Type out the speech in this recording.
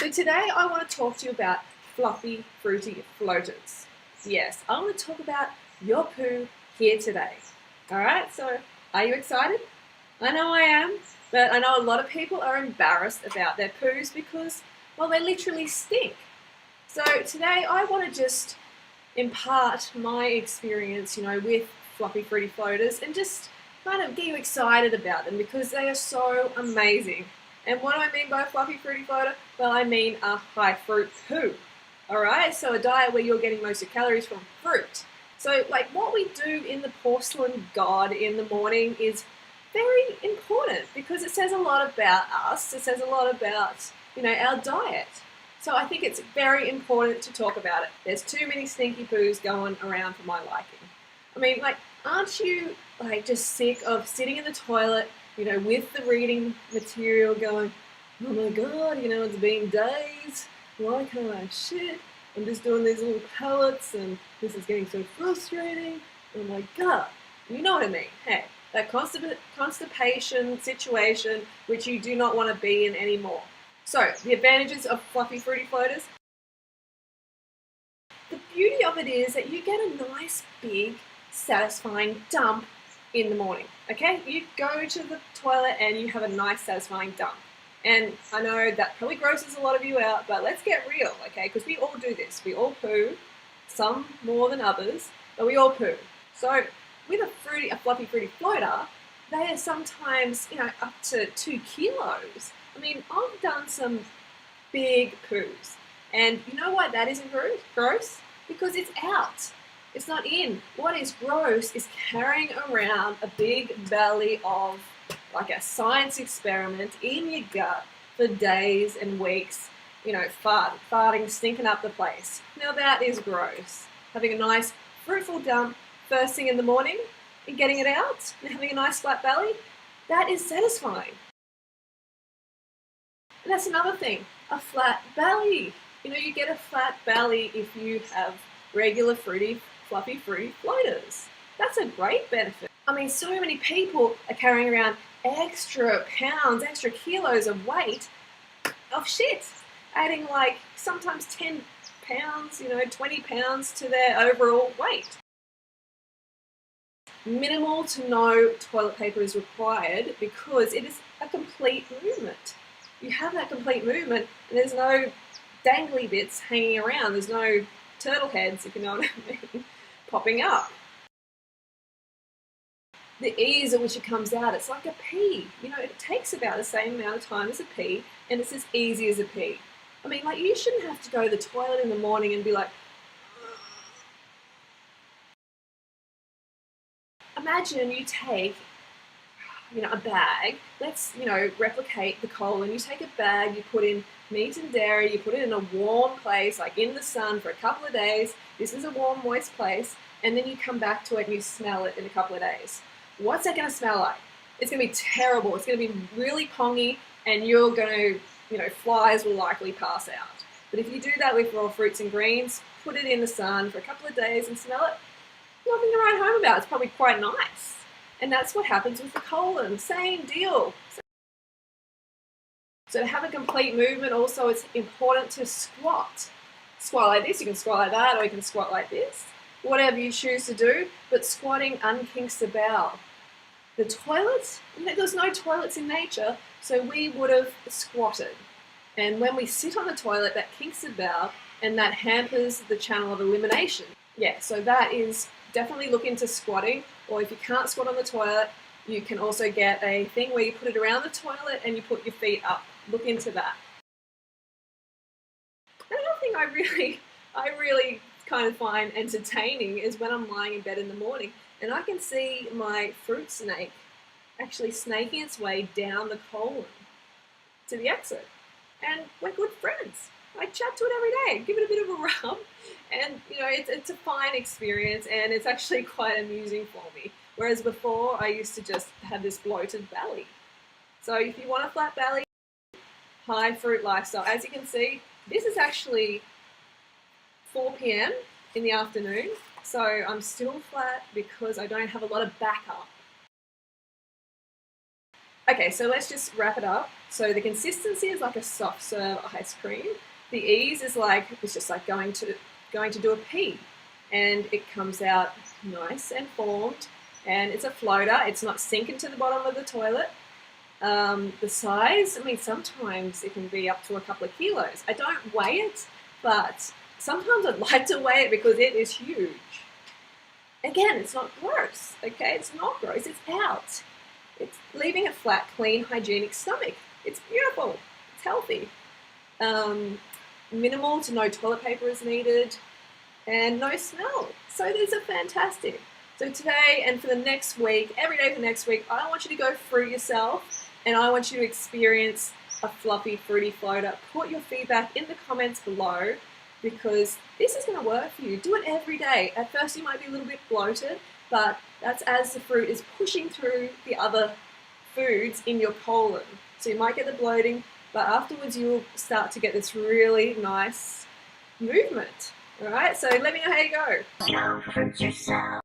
So today I want to talk to you about fluffy, fruity floaters. Yes, I want to talk about your poo here today. Alright, so are you excited? I know I am, but I know a lot of people are embarrassed about their poos because, well, they literally stink. So today I want to just impart my experience, with fluffy, fruity floaters and just kind of get you excited about them because they are so amazing. And what do I mean by a fluffy, fruity floater? Well, I mean a high fruit poo. Alright, so a diet where you're getting most of your calories from fruit. So, like, what we do in the porcelain god in the morning is very important because it says a lot about us. It says a lot about, our diet. So I think it's very important to talk about it. There's too many stinky poos going around for my liking. I mean, aren't you, just sick of sitting in the toilet, with the reading material going, oh my god, it's been days, why can't I shit? I'm just doing these little pellets and this is getting so frustrating. Oh my god. You know what I mean? Hey, that constipation situation which you do not want to be in anymore. So, the advantages of fluffy fruity floaters. The beauty of it is that you get a nice, big, satisfying dump in the morning, okay? You go to the toilet and you have a nice, satisfying dump. And I know that probably grosses a lot of you out, but let's get real, okay? Because we all do this. We all poo, some more than others, but we all poo. So, with a fluffy fruity floater, they are sometimes, up to 2 kilos. I mean, I've done some big poos. And you know why that isn't gross? Because it's out. It's not in. What is gross is carrying around a big belly of, like a science experiment in your gut for days and weeks, farting, stinking up the place. Now that is gross. Having a nice fruitful dump first thing in the morning and getting it out and having a nice flat belly, that is satisfying. And that's another thing, a flat belly. You get a flat belly if you have regular fluffy fruity floaters. That's a great benefit. I mean, so many people are carrying around extra pounds, extra kilos of weight of shit, adding sometimes 10 pounds, 20 pounds to their overall weight. Minimal to no toilet paper is required because it is a complete movement. You have that complete movement and there's no dangly bits hanging around. There's no turtle heads, if you know what I mean, popping up. The ease at which it comes out, it's like a pee. It takes about the same amount of time as a pee and it's as easy as a pee. I mean, you shouldn't have to go to the toilet in the morning and be like, imagine you take, a bag. Let's, replicate the colon. You take a bag, you put in meat and dairy, you put it in a warm place, like in the sun for a couple of days. This is a warm, moist place. And then you come back to it and you smell it in a couple of days. What's that going to smell like? It's going to be terrible. It's going to be really pongy and you're going to, flies will likely pass out. But if you do that with raw fruits and greens, put it in the sun for a couple of days and smell it, nothing to write home about. It's probably quite nice. And that's what happens with the colon. Same deal. So to have a complete movement, also it's important to squat. Squat like this, you can squat like that, or you can squat like this. Whatever you choose to do, but squatting unkinks the bowel. The toilets, there's no toilets in nature, so we would have squatted. And when we sit on the toilet, that kinks the bowel and that hampers the channel of elimination. Yeah, so that is definitely look into squatting, or if you can't squat on the toilet, you can also get a thing where you put it around the toilet and you put your feet up. Look into that. Another thing I really kind of find entertaining is when I'm lying in bed in the morning and I can see my fruit snake actually snaking its way down the colon to the exit. And we're good friends. I chat to it every day, give it a bit of a rub, and it's a fine experience and it's actually quite amusing for me. Whereas before, I used to just have this bloated belly. So if you want a flat belly, high fruit lifestyle, as you can see, this is actually 4 p.m. in the afternoon, so I'm still flat because I don't have a lot of backup. Okay, so let's just wrap it up. So the consistency is like a soft serve ice cream. The ease is like, it's just like going to do a pee, and it comes out nice and formed, and it's a floater. It's not sinking to the bottom of the toilet. The size, I mean, sometimes it can be up to a couple of kilos. I don't weigh it, but sometimes I'd like to weigh it because it is huge. Again, it's not gross, okay? It's not gross, it's out. It's leaving a flat, clean, hygienic stomach. It's beautiful, it's healthy. Minimal to no toilet paper is needed, and no smell. So these are fantastic. So today and for the next week, every day for the next week, I want you to go fruit yourself, and I want you to experience a fluffy, fruity floater. Put your feedback in the comments below, because this is going to work for you. Do it every day. At first you might be a little bit bloated, but that's as the fruit is pushing through the other foods in your colon. So you might get the bloating, but afterwards you'll start to get this really nice movement. All right, so let me know how you go. Go fruit yourself.